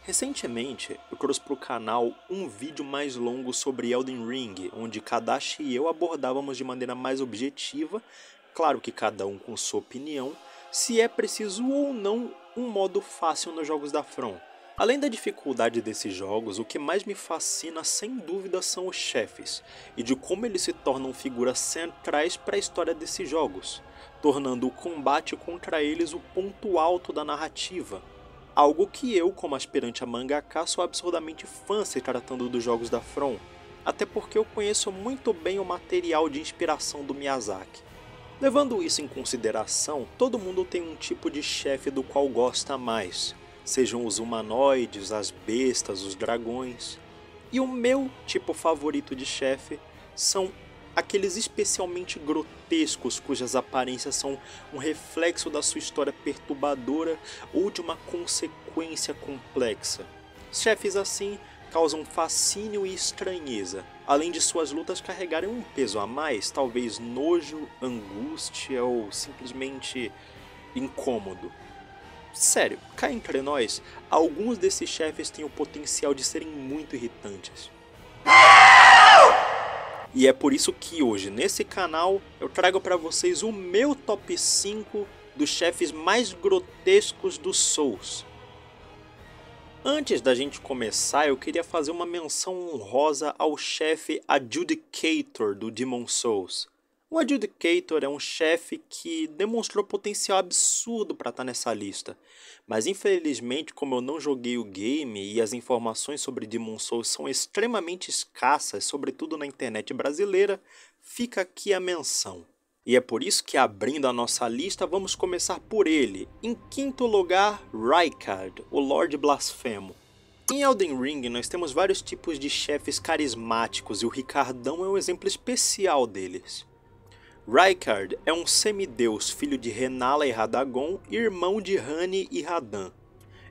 Recentemente, eu trouxe para o canal um vídeo mais longo sobre Elden Ring, onde Kadashi e eu abordávamos de maneira mais objetiva, claro que cada um com sua opinião, se é preciso ou não um modo fácil nos jogos da From. Além da dificuldade desses jogos, o que mais me fascina sem dúvida são os chefes, e de como eles se tornam figuras centrais para a história desses jogos, tornando o combate contra eles o ponto alto da narrativa. Algo que eu, como aspirante a mangaka, sou absurdamente fã se tratando dos jogos da From, até porque eu conheço muito bem o material de inspiração do Miyazaki. Levando isso em consideração, todo mundo tem um tipo de chefe do qual gosta mais, sejam os humanoides, as bestas, os dragões. E o meu tipo favorito de chefe são aqueles especialmente grotescos cujas aparências são um reflexo da sua história perturbadora ou de uma consequência complexa. Chefes assim causam fascínio e estranheza, além de suas lutas carregarem um peso a mais, talvez nojo, angústia ou simplesmente incômodo. Sério, cá entre nós, alguns desses chefes têm o potencial de serem muito irritantes. E é por isso que hoje, nesse canal, eu trago para vocês o meu top 5 dos chefes mais grotescos dos Souls. Antes da gente começar, eu queria fazer uma menção honrosa ao chefe Adjudicator do Demon's Souls. O Adjudicator é um chefe que demonstrou potencial absurdo para estar nessa lista, mas infelizmente, como eu não joguei o game e as informações sobre Demon's Souls são extremamente escassas, sobretudo na internet brasileira, fica aqui a menção. E é por isso que, abrindo a nossa lista, vamos começar por ele. Em quinto lugar, Rykard, o Lorde Blasfemo. Em Elden Ring nós temos vários tipos de chefes carismáticos e o Ricardão é um exemplo especial deles. Rykard é um semideus, filho de Renala e Radagon, irmão de Ranni e Radahn.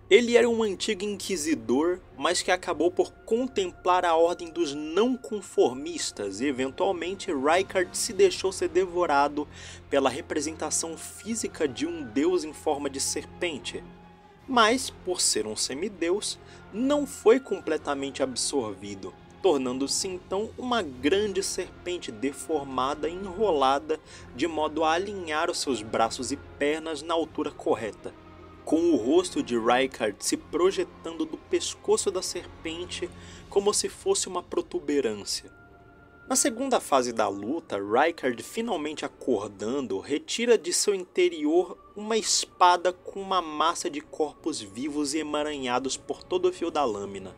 Ele era um antigo inquisidor, mas que acabou por contemplar a ordem dos não conformistas e eventualmente Rykard se deixou ser devorado pela representação física de um deus em forma de serpente. Mas, por ser um semideus, não foi completamente absorvido, tornando-se então uma grande serpente deformada e enrolada de modo a alinhar os seus braços e pernas na altura correta, com o rosto de Rykard se projetando do pescoço da serpente como se fosse uma protuberância. Na segunda fase da luta, Rykard, finalmente acordando, retira de seu interior uma espada com uma massa de corpos vivos e emaranhados por todo o fio da lâmina.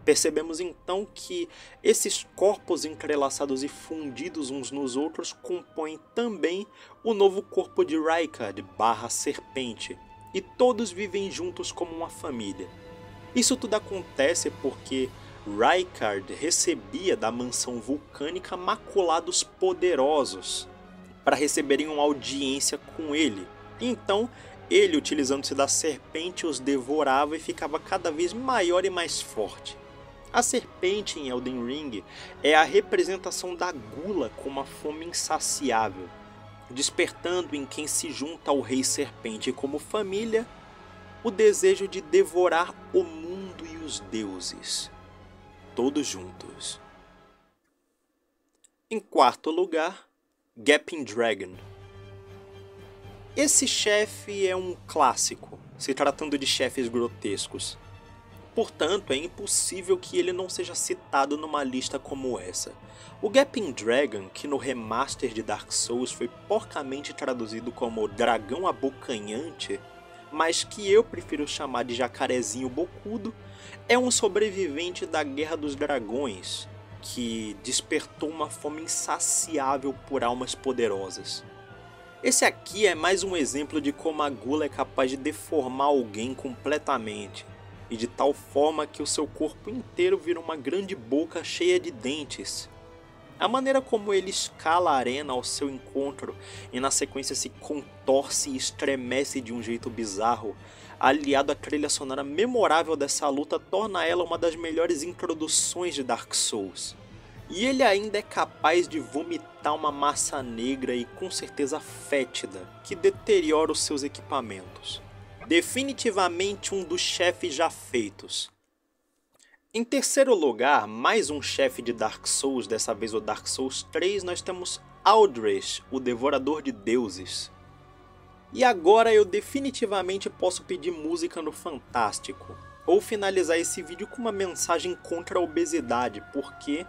Percebemos então que esses corpos entrelaçados e fundidos uns nos outros compõem também o novo corpo de Rykard / serpente, e todos vivem juntos como uma família. Isso tudo acontece porque Rykard recebia da mansão vulcânica maculados poderosos para receberem uma audiência com ele. Então ele, utilizando-se da serpente, os devorava e ficava cada vez maior e mais forte. A serpente em Elden Ring é a representação da gula com uma fome insaciável, despertando em quem se junta ao Rei Serpente como família o desejo de devorar o mundo e os deuses, todos juntos. Em quarto lugar, Gaping Dragon. Esse chefe é um clássico, se tratando de chefes grotescos. Portanto, é impossível que ele não seja citado numa lista como essa. O Gaping Dragon, que no remaster de Dark Souls foi porcamente traduzido como Dragão Abocanhante, mas que eu prefiro chamar de Jacarezinho Bocudo, é um sobrevivente da Guerra dos Dragões, que despertou uma fome insaciável por almas poderosas. Esse aqui é mais um exemplo de como a gula é capaz de deformar alguém completamente, e de tal forma que o seu corpo inteiro vira uma grande boca cheia de dentes. A maneira como ele escala a arena ao seu encontro e na sequência se contorce e estremece de um jeito bizarro, aliado à trilha sonora memorável dessa luta, torna ela uma das melhores introduções de Dark Souls. E ele ainda é capaz de vomitar uma massa negra e com certeza fétida, que deteriora os seus equipamentos. Definitivamente um dos chefes já feitos. Em terceiro lugar, mais um chefe de Dark Souls, dessa vez o Dark Souls 3, nós temos Aldrich, o Devorador de Deuses. E agora eu definitivamente posso pedir música no Fantástico, ou finalizar esse vídeo com uma mensagem contra a obesidade, porque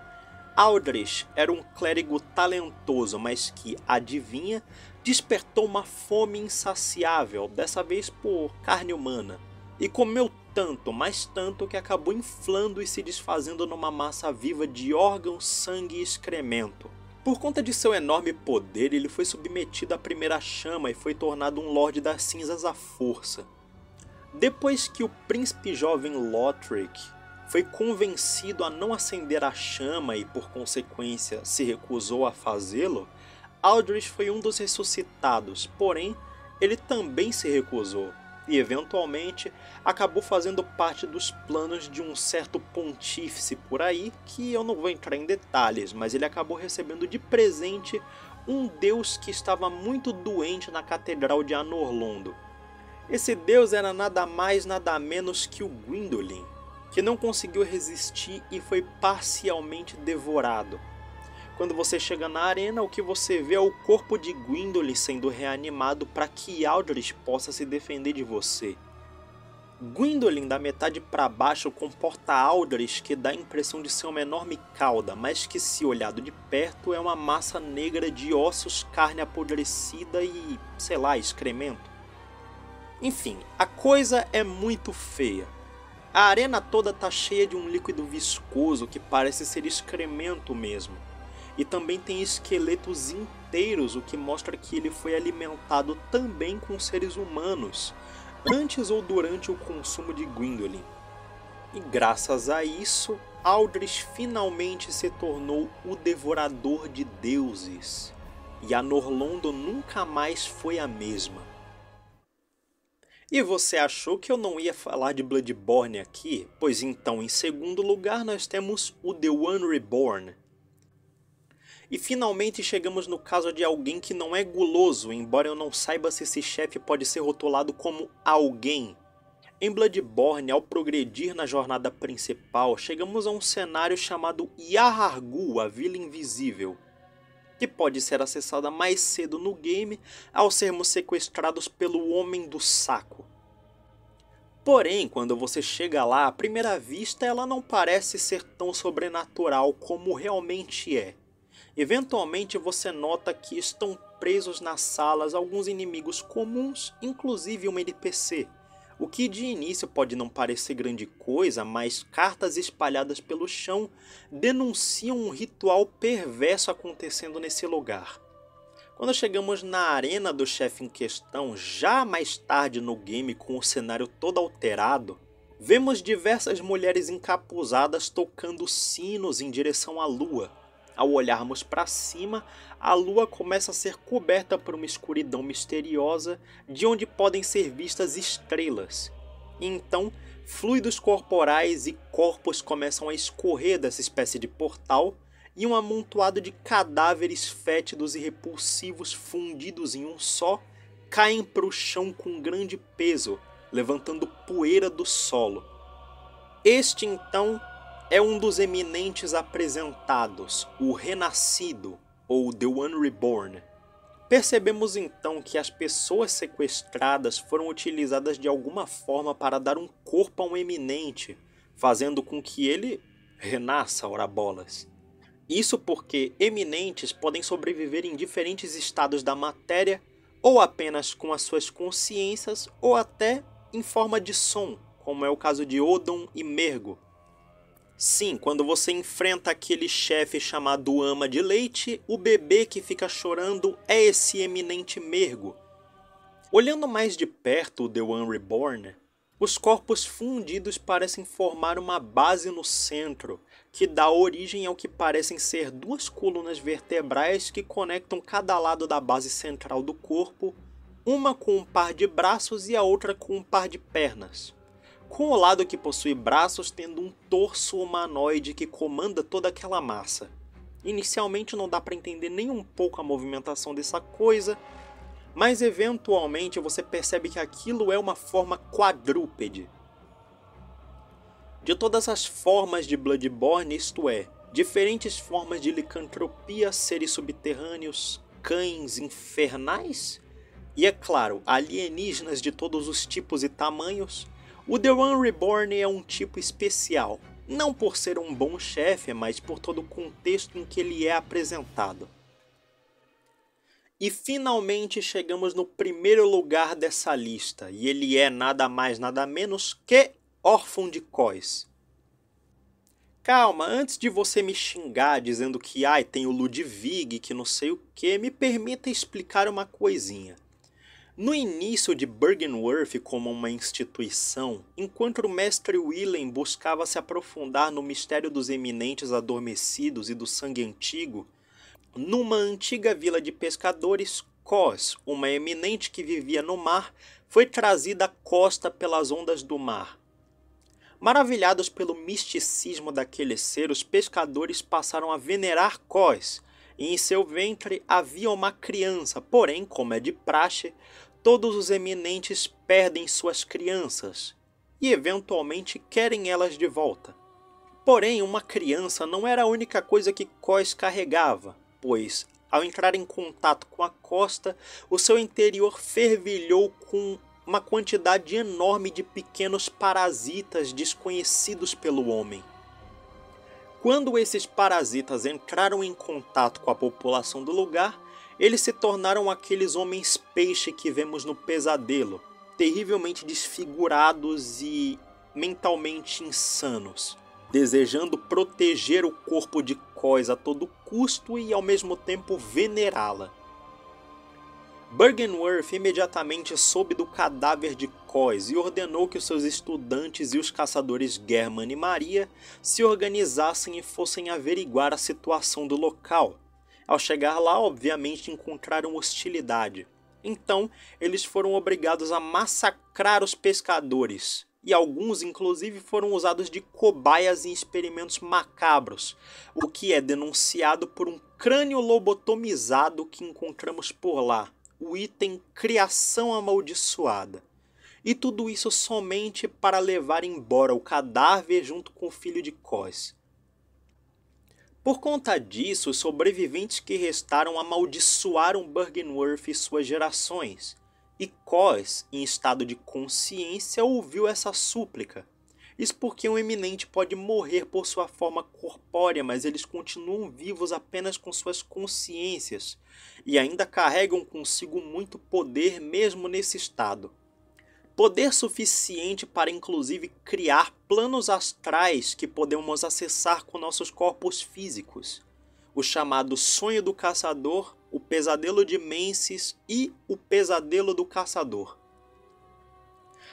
Aldrich era um clérigo talentoso, mas que, adivinha, despertou uma fome insaciável, dessa vez por carne humana, e comeu tanto, mas tanto, que acabou inflando e se desfazendo numa massa viva de órgãos, sangue e excremento. Por conta de seu enorme poder, ele foi submetido à primeira chama e foi tornado um Lorde das Cinzas à força. Depois que o príncipe jovem Lothric foi convencido a não acender a chama e, por consequência, se recusou a fazê-lo, Aldrich foi um dos ressuscitados, porém, ele também se recusou e, eventualmente, acabou fazendo parte dos planos de um certo pontífice por aí, que eu não vou entrar em detalhes, mas ele acabou recebendo de presente um deus que estava muito doente na Catedral de Anor Londo. Esse deus era nada mais nada menos que o Gwyndolin, que não conseguiu resistir e foi parcialmente devorado. Quando você chega na arena, o que você vê é o corpo de Gwyndolin sendo reanimado para que Aldrich possa se defender de você. Gwyndolin da metade para baixo comporta Aldrich, que dá a impressão de ser uma enorme cauda, mas que, se olhado de perto, é uma massa negra de ossos, carne apodrecida e, sei lá, excremento. Enfim, a coisa é muito feia. A arena toda tá cheia de um líquido viscoso que parece ser excremento mesmo. E também tem esqueletos inteiros, o que mostra que ele foi alimentado também com seres humanos, antes ou durante o consumo de Gwyndolin. E graças a isso, Aldrich finalmente se tornou o Devorador de Deuses. E Anor Londo nunca mais foi a mesma. E você achou que eu não ia falar de Bloodborne aqui? Pois então, em segundo lugar, nós temos o The One Reborn. E finalmente chegamos no caso de alguém que não é guloso, embora eu não saiba se esse chefe pode ser rotulado como alguém. Em Bloodborne, ao progredir na jornada principal, chegamos a um cenário chamado Yahar'gul, a Vila Invisível, que pode ser acessada mais cedo no game ao sermos sequestrados pelo Homem do Saco. Porém, quando você chega lá, à primeira vista ela não parece ser tão sobrenatural como realmente é. Eventualmente você nota que estão presos nas salas alguns inimigos comuns, inclusive um NPC, o que de início pode não parecer grande coisa, mas cartas espalhadas pelo chão denunciam um ritual perverso acontecendo nesse lugar. Quando chegamos na arena do chefe em questão, já mais tarde no game com o cenário todo alterado, vemos diversas mulheres encapuzadas tocando sinos em direção à lua. Ao olharmos para cima, a lua começa a ser coberta por uma escuridão misteriosa, de onde podem ser vistas estrelas. E então, fluidos corporais e corpos começam a escorrer dessa espécie de portal, e um amontoado de cadáveres fétidos e repulsivos fundidos em um só, caem para o chão com grande peso, levantando poeira do solo. Este então é um dos eminentes apresentados, o Renascido, ou The One Reborn. Percebemos então que as pessoas sequestradas foram utilizadas de alguma forma para dar um corpo a um eminente, fazendo com que ele renasça, ora bolas. Isso porque eminentes podem sobreviver em diferentes estados da matéria, ou apenas com as suas consciências, ou até em forma de som, como é o caso de Odon e Mergo. Sim, quando você enfrenta aquele chefe chamado Ama de Leite, o bebê que fica chorando é esse eminente Mergo. Olhando mais de perto o The One Reborn, os corpos fundidos parecem formar uma base no centro, que dá origem ao que parecem ser duas colunas vertebrais que conectam cada lado da base central do corpo, uma com um par de braços e a outra com um par de pernas, com o lado que possui braços tendo um torso humanoide que comanda toda aquela massa. Inicialmente não dá para entender nem um pouco a movimentação dessa coisa, mas eventualmente você percebe que aquilo é uma forma quadrúpede. De todas as formas de Bloodborne, isto é, diferentes formas de licantropia, seres subterrâneos, cães infernais e, é claro, alienígenas de todos os tipos e tamanhos, o The One Reborn é um tipo especial, não por ser um bom chefe, mas por todo o contexto em que ele é apresentado. E finalmente chegamos no primeiro lugar dessa lista, e ele é nada mais nada menos que Órfão de Kos. Calma, antes de você me xingar dizendo que tem o Ludwig, que não sei o que, me permita explicar uma coisinha. No início de Byrgenwerth como uma instituição, enquanto o mestre Willem buscava se aprofundar no mistério dos eminentes adormecidos e do sangue antigo, numa antiga vila de pescadores, Kos, uma eminente que vivia no mar, foi trazida à costa pelas ondas do mar. Maravilhados pelo misticismo daquele ser, os pescadores passaram a venerar Kos, e em seu ventre havia uma criança, porém, como é de praxe, todos os eminentes perdem suas crianças, e eventualmente querem elas de volta. Porém, uma criança não era a única coisa que Kos carregava, pois, ao entrar em contato com a costa, o seu interior fervilhou com uma quantidade enorme de pequenos parasitas desconhecidos pelo homem. Quando esses parasitas entraram em contato com a população do lugar, eles se tornaram aqueles homens-peixe que vemos no Pesadelo, terrivelmente desfigurados e mentalmente insanos, desejando proteger o corpo de Kos a todo custo e ao mesmo tempo venerá-la. Byrgenwerth imediatamente soube do cadáver de Kos e ordenou que os seus estudantes e os caçadores German e Maria se organizassem e fossem averiguar a situação do local. Ao chegar lá, obviamente encontraram hostilidade. Então, eles foram obrigados a massacrar os pescadores, e alguns inclusive foram usados de cobaias em experimentos macabros, o que é denunciado por um crânio lobotomizado que encontramos por lá, o item Criação Amaldiçoada. E tudo isso somente para levar embora o cadáver junto com o filho de Kos. Por conta disso, os sobreviventes que restaram amaldiçoaram Byrgenwerth e suas gerações, e Kos, em estado de consciência, ouviu essa súplica. Isso porque um eminente pode morrer por sua forma corpórea, mas eles continuam vivos apenas com suas consciências, e ainda carregam consigo muito poder mesmo nesse estado. Poder suficiente para inclusive criar planos astrais que podemos acessar com nossos corpos físicos. O chamado Sonho do Caçador, o Pesadelo de Mensis e o Pesadelo do Caçador.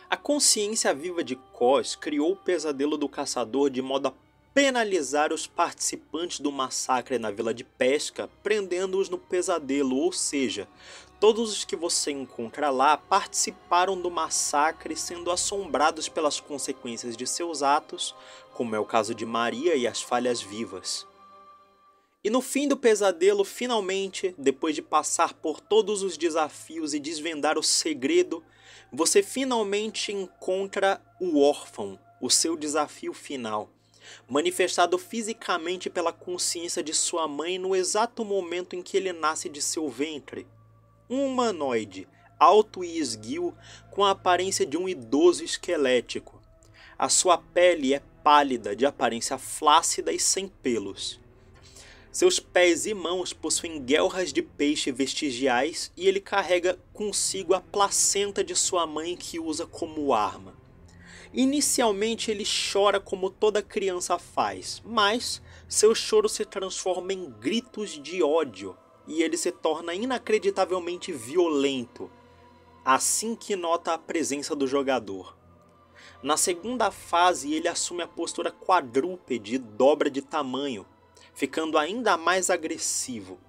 A consciência viva de Kos criou o Pesadelo do Caçador de modo a penalizar os participantes do massacre na vila de pesca, prendendo-os no pesadelo, ou seja, todos os que você encontra lá participaram do massacre, sendo assombrados pelas consequências de seus atos, como é o caso de Maria e as falhas vivas. E no fim do pesadelo, finalmente, depois de passar por todos os desafios e desvendar o segredo, você finalmente encontra o órfão, o seu desafio final, manifestado fisicamente pela consciência de sua mãe no exato momento em que ele nasce de seu ventre. Um humanoide, alto e esguio, com a aparência de um idoso esquelético. A sua pele é pálida, de aparência flácida e sem pelos. Seus pés e mãos possuem guelras de peixe vestigiais e ele carrega consigo a placenta de sua mãe que usa como arma. Inicialmente ele chora como toda criança faz, mas seu choro se transforma em gritos de ódio e ele se torna inacreditavelmente violento, assim que nota a presença do jogador. Na segunda fase ele assume a postura quadrúpede e dobra de tamanho, ficando ainda mais agressivo,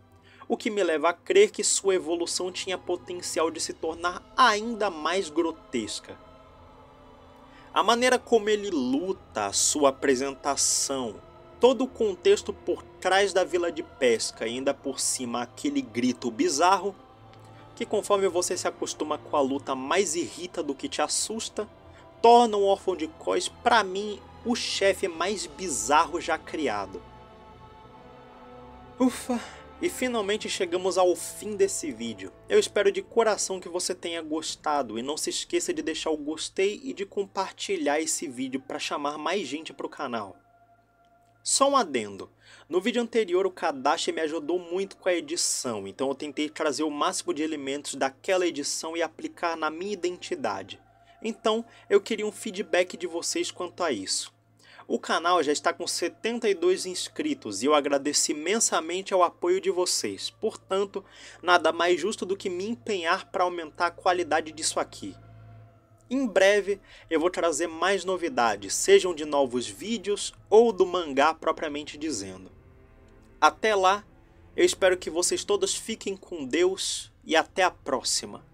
o que me leva a crer que sua evolução tinha potencial de se tornar ainda mais grotesca. A maneira como ele luta, a sua apresentação, todo o contexto por trás da vila de pesca e ainda por cima aquele grito bizarro, que conforme você se acostuma com a luta mais irrita do que te assusta, torna o Órfão de Kos pra mim o chefe mais bizarro já criado. Ufa! E finalmente chegamos ao fim desse vídeo. Eu espero de coração que você tenha gostado e não se esqueça de deixar o gostei e de compartilhar esse vídeo para chamar mais gente para o canal. Só um adendo, no vídeo anterior o Kadashi me ajudou muito com a edição, então eu tentei trazer o máximo de elementos daquela edição e aplicar na minha identidade. Então eu queria um feedback de vocês quanto a isso. O canal já está com 72 inscritos e eu agradeço imensamente ao apoio de vocês, portanto, nada mais justo do que me empenhar para aumentar a qualidade disso aqui. Em breve eu vou trazer mais novidades, sejam de novos vídeos ou do mangá propriamente dizendo. Até lá, eu espero que vocês todos fiquem com Deus e até a próxima.